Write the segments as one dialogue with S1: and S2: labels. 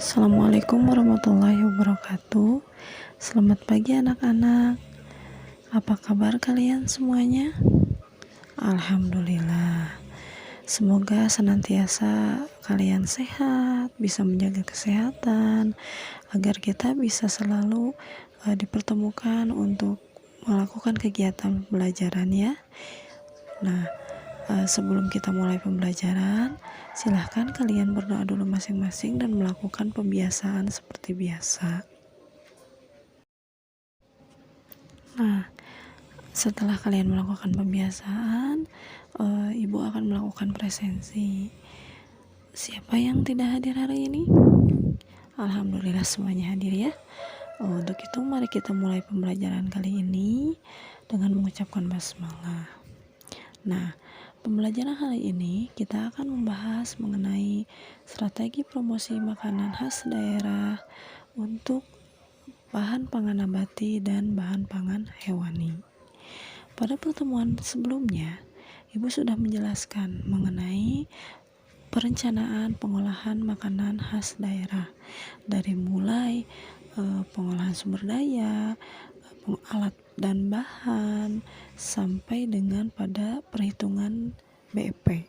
S1: Assalamualaikum warahmatullahi wabarakatuh. Selamat pagi anak-anak. Apa kabar kalian semuanya? Alhamdulillah. Semoga senantiasa kalian sehat, bisa menjaga kesehatan, agar kita bisa selalu dipertemukan untuk melakukan kegiatan pembelajaran ya. Nah, sebelum kita mulai pembelajaran, silahkan kalian berdoa dulu masing-masing dan melakukan pembiasaan seperti biasa. Nah, setelah kalian melakukan pembiasaan, Ibu akan melakukan presensi. Siapa yang tidak hadir hari ini? Alhamdulillah semuanya hadir ya. Untuk itu mari kita mulai pembelajaran kali ini dengan mengucapkan basmalah. Nah, pembelajaran kali ini kita akan membahas mengenai strategi promosi makanan khas daerah untuk bahan pangan nabati dan bahan pangan hewani. Pada pertemuan sebelumnya, Ibu sudah menjelaskan mengenai perencanaan pengolahan makanan khas daerah dari mulai pengolahan sumber daya, alat dan bahan, sampai dengan pada perhitungan BEP.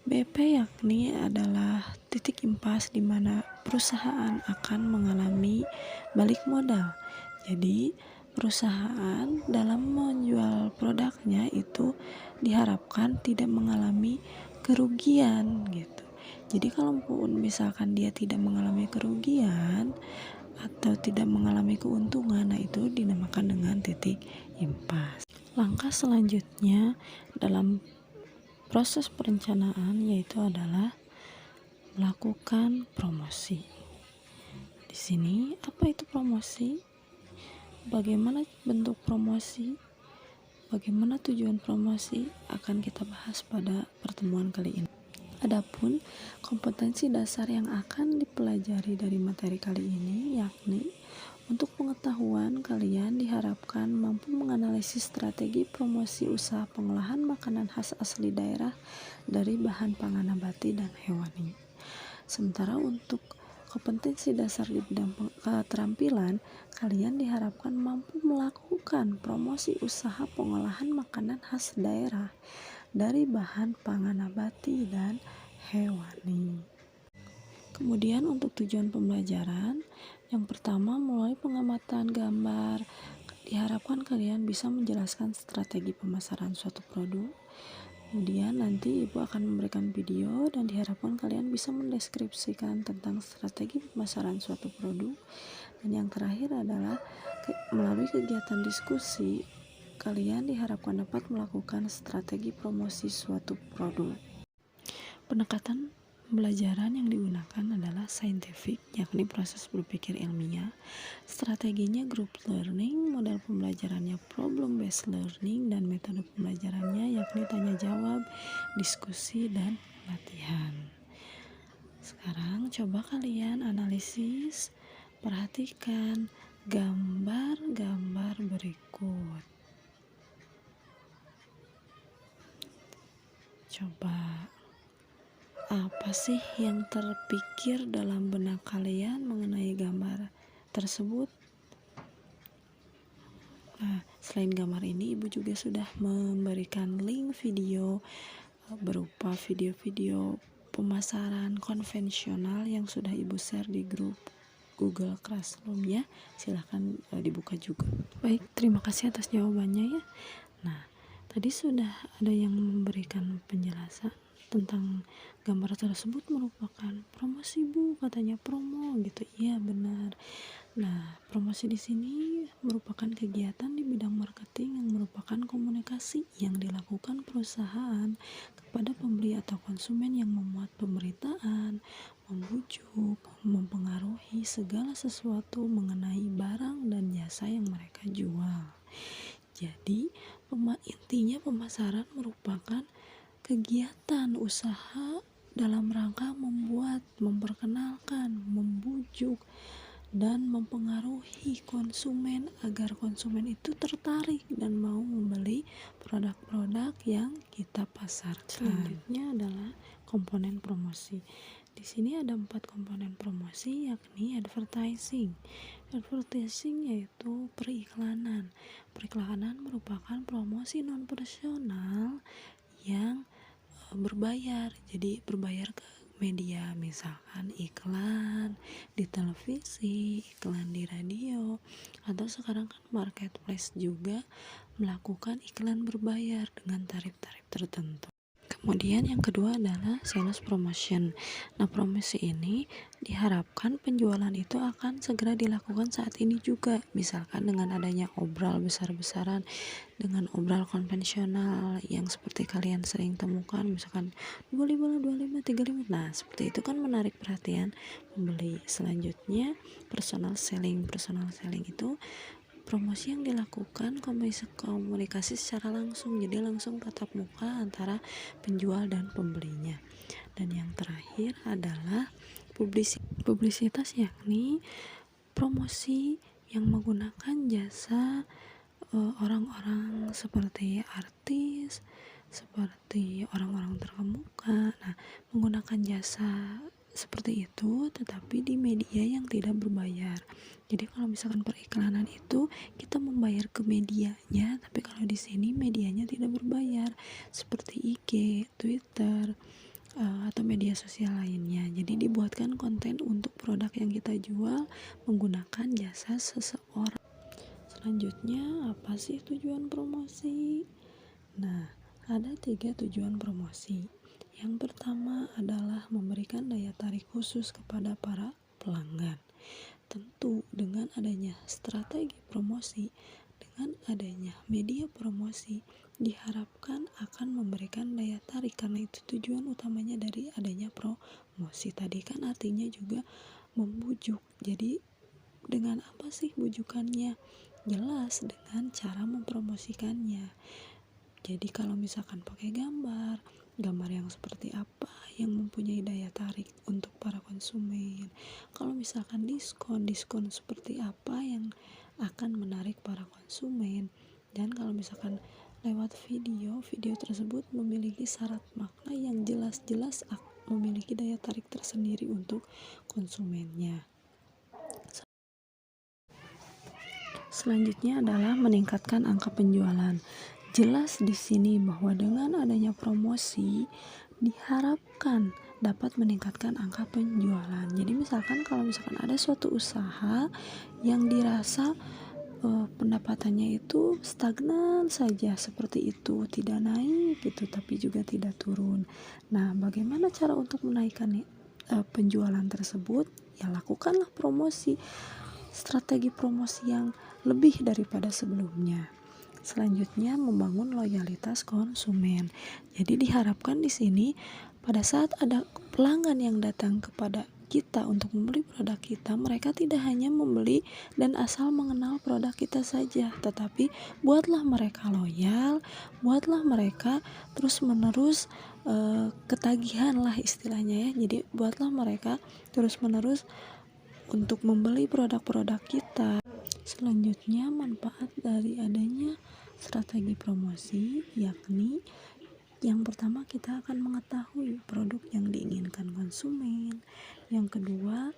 S1: BEP yakni adalah titik impas di mana perusahaan akan mengalami balik modal. Jadi perusahaan dalam menjual produknya itu diharapkan tidak mengalami kerugian gitu. Jadi kalaupun misalkan dia tidak mengalami kerugian atau tidak mengalami keuntungan, nah itu dinamakan dengan titik impas. Langkah selanjutnya dalam proses perencanaan yaitu adalah melakukan promosi. Di sini apa itu promosi? Bagaimana bentuk promosi? Bagaimana tujuan promosi akan kita bahas pada pertemuan kali ini. Adapun kompetensi dasar yang akan dipelajari dari materi kali ini yakni untuk pengetahuan kalian diharapkan mampu menganalisis strategi promosi usaha pengolahan makanan khas asli daerah dari bahan pangan nabati dan hewani. Sementara untuk kompetensi dasar di bidang keterampilan, kalian diharapkan mampu melakukan promosi usaha pengolahan makanan khas daerah dari bahan pangan nabati dan hewani. Kemudian untuk tujuan pembelajaran, yang pertama melalui pengamatan gambar, diharapkan kalian bisa menjelaskan strategi pemasaran suatu produk. Kemudian nanti Ibu akan memberikan video dan diharapkan kalian bisa mendeskripsikan tentang strategi pemasaran suatu produk. Dan yang terakhir adalah melalui kegiatan diskusi, kalian diharapkan dapat melakukan strategi promosi suatu produk. Pendekatan pembelajaran yang digunakan adalah scientific, yakni proses berpikir ilmiah. Strateginya group learning, model pembelajarannya problem based learning, dan metode pembelajarannya yakni tanya jawab, diskusi, dan latihan. Sekarang coba kalian analisis, perhatikan gambar-gambar berikut. Coba apa sih yang terpikir dalam benak kalian mengenai gambar tersebut? Nah, selain gambar ini, Ibu juga sudah memberikan link video berupa video-video pemasaran konvensional yang sudah Ibu share di grup Google Classroom ya. Silahkan dibuka juga. Baik, terima kasih atas jawabannya ya. Nah, tadi sudah ada yang memberikan penjelasan tentang gambar tersebut merupakan promosi Bu, katanya promo gitu. Iya benar. Nah, promosi di sini merupakan kegiatan di bidang marketing yang merupakan komunikasi yang dilakukan perusahaan kepada pembeli atau konsumen yang memuat pemberitaan, membujuk, mempengaruhi segala sesuatu mengenai barang dan jasa yang mereka jual. Jadi, intinya pemasaran merupakan kegiatan usaha dalam rangka membuat, memperkenalkan, membujuk, dan mempengaruhi konsumen agar konsumen itu tertarik dan mau membeli produk-produk yang kita pasarkan. Selanjutnya adalah komponen promosi. Di sini ada 4 komponen promosi, yakni advertising. Advertising yaitu periklanan. Periklanan merupakan promosi non-personal yang berbayar. Jadi berbayar ke media, misalkan iklan di televisi, iklan di radio, atau sekarang kan marketplace juga melakukan iklan berbayar dengan tarif-tarif tertentu. Kemudian yang kedua adalah sales promotion. Nah, promosi ini diharapkan penjualan itu akan segera dilakukan saat ini juga. Misalkan dengan adanya obral besar-besaran, dengan obral konvensional yang seperti kalian sering temukan, misalkan 25, 25, 35. Nah, seperti itu kan menarik perhatian pembeli. Selanjutnya, personal selling. Personal selling itu promosi yang dilakukan komunikasi secara langsung, jadi langsung tatap muka antara penjual dan pembelinya. Dan yang terakhir adalah publisitas, yakni promosi yang menggunakan jasa orang-orang seperti artis, seperti orang-orang terkemuka. Nah, menggunakan jasa seperti itu tetapi di media yang tidak berbayar. Jadi kalau misalkan periklanan itu kita membayar ke medianya, tapi kalau di sini medianya tidak berbayar seperti IG, Twitter, atau media sosial lainnya. Jadi dibuatkan konten untuk produk yang kita jual menggunakan jasa seseorang. Selanjutnya, apa sih tujuan promosi? Nah, ada 3 tujuan promosi. Yang pertama adalah memberikan daya tarik khusus kepada para pelanggan. Tentu dengan adanya strategi promosi, dengan adanya media promosi, diharapkan akan memberikan daya tarik, karena itu tujuan utamanya dari adanya promosi. Tadi kan artinya juga membujuk. Jadi dengan apa sih bujukannya? Jelas dengan cara mempromosikannya. Jadi kalau misalkan pakai gambar yang seperti apa yang mempunyai daya tarik untuk para konsumen. Kalau misalkan diskon seperti apa yang akan menarik para konsumen. Dan kalau misalkan lewat video tersebut memiliki syarat makna yang jelas-jelas memiliki daya tarik tersendiri untuk konsumennya. Selanjutnya adalah meningkatkan angka penjualan. Jelas di sini bahwa dengan adanya promosi diharapkan dapat meningkatkan angka penjualan. Jadi misalkan kalau misalkan ada suatu usaha yang dirasa pendapatannya itu stagnan saja seperti itu, tidak naik gitu, tapi juga tidak turun. Nah, bagaimana cara untuk menaikkan penjualan tersebut? Ya, lakukanlah promosi, strategi promosi yang lebih daripada sebelumnya. Selanjutnya, membangun loyalitas konsumen. Jadi diharapkan di sini pada saat ada pelanggan yang datang kepada kita untuk membeli produk kita, mereka tidak hanya membeli dan asal mengenal produk kita saja, tetapi buatlah mereka loyal, buatlah mereka terus-menerus ketagihan lah istilahnya ya. Jadi buatlah mereka terus-menerus untuk membeli produk-produk kita. Selanjutnya, manfaat dari adanya strategi promosi, yakni yang pertama kita akan mengetahui produk yang diinginkan konsumen. Yang kedua,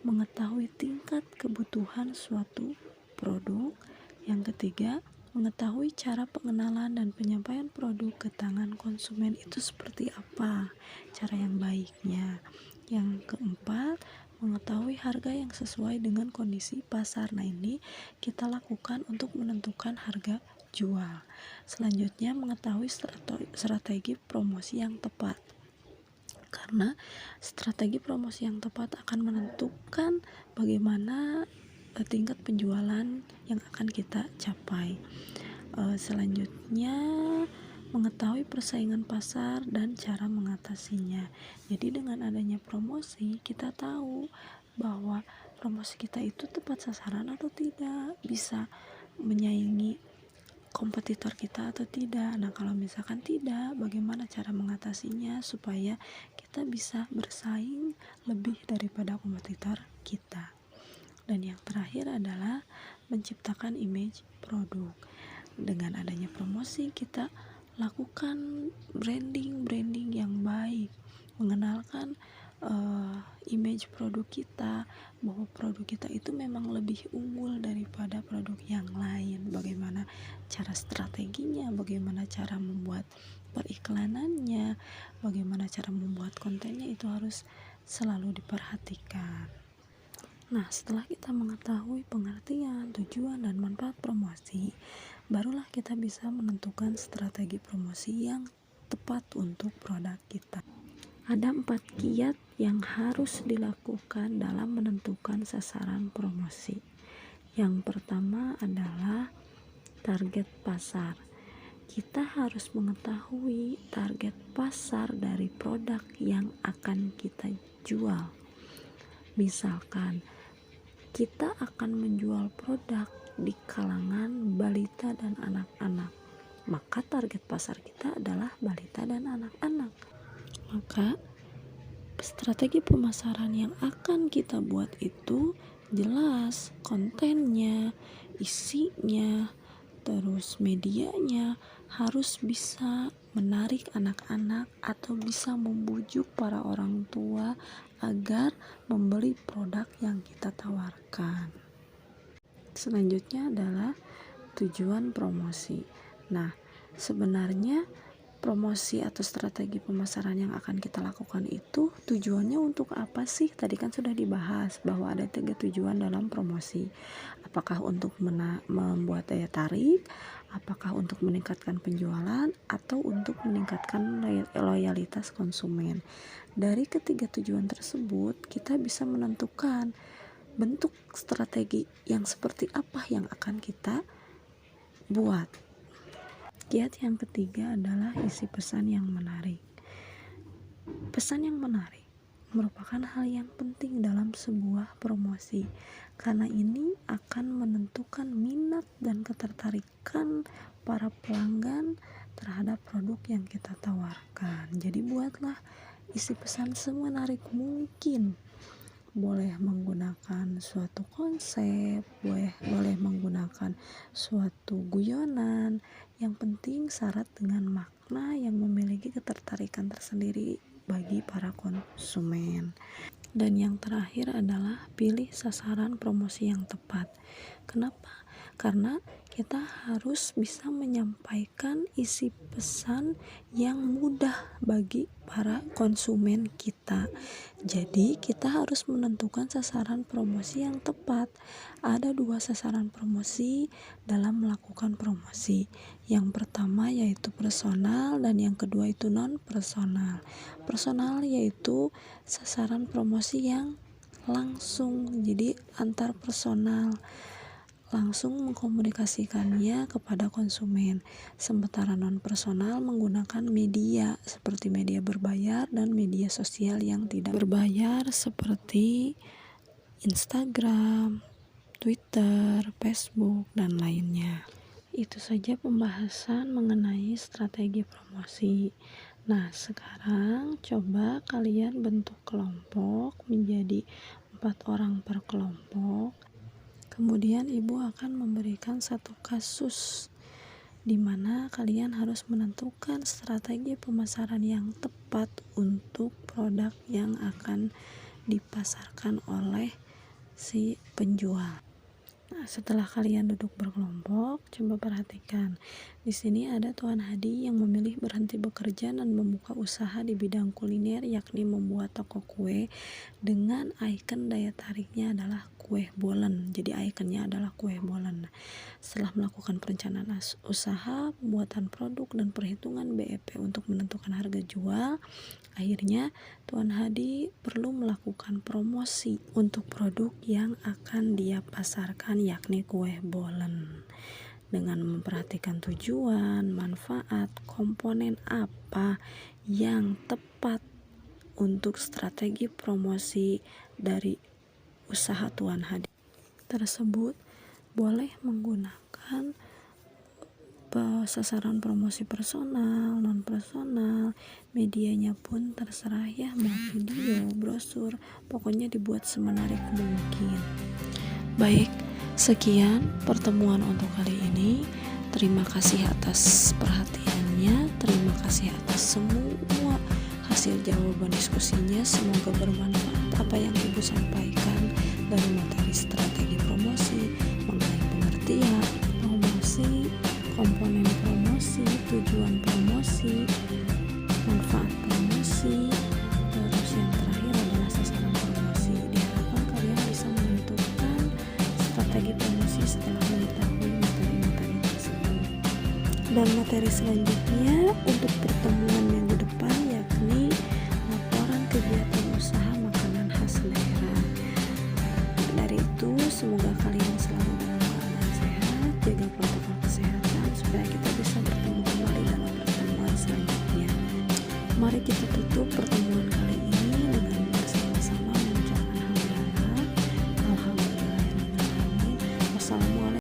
S1: mengetahui tingkat kebutuhan suatu produk. Yang ketiga, mengetahui cara pengenalan dan penyampaian produk ke tangan konsumen itu seperti apa, cara yang baiknya. Yang keempat, mengetahui harga yang sesuai dengan kondisi pasar. Nah, ini kita lakukan untuk menentukan harga jual. Selanjutnya, mengetahui strategi promosi yang tepat, karena strategi promosi yang tepat akan menentukan bagaimana tingkat penjualan yang akan kita capai. Selanjutnya, mengetahui persaingan pasar dan cara mengatasinya. Jadi dengan adanya promosi, kita tahu bahwa promosi kita itu tepat sasaran atau tidak, bisa menyaingi kompetitor kita atau tidak. Nah, kalau misalkan tidak, bagaimana cara mengatasinya supaya kita bisa bersaing lebih daripada kompetitor kita. Dan yang terakhir adalah menciptakan image produk. Dengan adanya promosi, kita lakukan branding yang baik, mengenalkan image produk kita, bahwa produk kita itu memang lebih unggul daripada produk yang lain. Bagaimana cara strateginya, bagaimana cara membuat periklanannya, bagaimana cara membuat kontennya, itu harus selalu diperhatikan. Nah, setelah kita mengetahui pengertian, tujuan, dan manfaat promosi, barulah kita bisa menentukan strategi promosi yang tepat untuk produk kita. Ada 4 kiat yang harus dilakukan dalam menentukan sasaran promosi. Yang pertama adalah target pasar. Kita harus mengetahui target pasar dari produk yang akan kita jual. Misalkan kita akan menjual produk di kalangan balita dan anak-anak, maka target pasar kita adalah balita dan anak-anak. Maka strategi pemasaran yang akan kita buat itu jelas, kontennya, isinya, terus medianya harus bisa menarik anak-anak atau bisa membujuk para orang tua agar membeli produk yang kita tawarkan. Selanjutnya adalah tujuan promosi. Nah, sebenarnya promosi atau strategi pemasaran yang akan kita lakukan itu tujuannya untuk apa sih? Tadi kan sudah dibahas bahwa ada 3 tujuan dalam promosi. Apakah untuk membuat daya tarik, apakah untuk meningkatkan penjualan, atau untuk meningkatkan loyalitas konsumen. Dari ketiga tujuan tersebut, kita bisa menentukan bentuk strategi yang seperti apa yang akan kita buat. Kiat yang ketiga adalah isi pesan yang menarik. Pesan yang menarik merupakan hal yang penting dalam sebuah promosi, karena ini akan menentukan minat dan ketertarikan para pelanggan terhadap produk yang kita tawarkan. Jadi buatlah isi pesan semenarik mungkin. Boleh menggunakan suatu konsep, boleh menggunakan suatu guyonan. Yang penting syarat dengan makna yang memiliki ketertarikan tersendiri bagi para konsumen. Dan yang terakhir adalah pilih sasaran promosi yang tepat. Kenapa? Karena kita harus bisa menyampaikan isi pesan yang mudah bagi para konsumen kita. Jadi kita harus menentukan sasaran promosi yang tepat. Ada 2 sasaran promosi dalam melakukan promosi. Yang pertama yaitu personal dan yang kedua itu non personal. Personal yaitu sasaran promosi yang langsung, jadi antar personal, langsung mengkomunikasikannya kepada konsumen. Sementara non personal menggunakan media seperti media berbayar dan media sosial yang tidak berbayar seperti Instagram, Twitter, Facebook, dan lainnya. Itu saja pembahasan mengenai strategi promosi. Nah, sekarang coba kalian bentuk kelompok menjadi 4 orang per kelompok. Kemudian ibu akan memberikan satu kasus di mana kalian harus menentukan strategi pemasaran yang tepat untuk produk yang akan dipasarkan oleh si penjual. Nah, setelah kalian duduk berkelompok, coba perhatikan. Di sini ada Tuan Hadi yang memilih berhenti bekerja dan membuka usaha di bidang kuliner, yakni membuat toko kue dengan ikon daya tariknya adalah kue bolen. Jadi ikonnya adalah kue bolen. Setelah melakukan perencanaan usaha, pembuatan produk dan perhitungan BEP untuk menentukan harga jual, akhirnya Tuan Hadi perlu melakukan promosi untuk produk yang akan dia pasarkan, yakni kue bolen. Dengan memperhatikan tujuan, manfaat, komponen apa yang tepat untuk strategi promosi dari usaha Tuan Hadi tersebut, boleh menggunakan sasaran promosi personal, non personal, medianya pun terserah ya, mau video, brosur, pokoknya dibuat semenarik mungkin. Baik, sekian pertemuan untuk kali ini. Terima kasih atas perhatiannya, terima kasih atas semua hasil jawaban diskusinya, semoga bermanfaat apa yang aku sampaikan dari materi strategi promosi, mengenai pengertian promosi, komponen promosi, tujuan promosi, manfaat promosi, terus yang terakhir adalah sasaran promosi. Diharapkan kalian bisa menentukan strategi promosi setelah mengetahui materi-materi tersebut. Dan materi selanjutnya untuk pertemuan minggu depan yakni laporan kegiatan usaha makanan khas daerah. Dari itu semoga kalian selalu dalam keadaan sehat, jaga protokol kesehatan supaya kita bisa bertemu kembali dalam pertemuan selanjutnya. Mari kita tutup pertemuan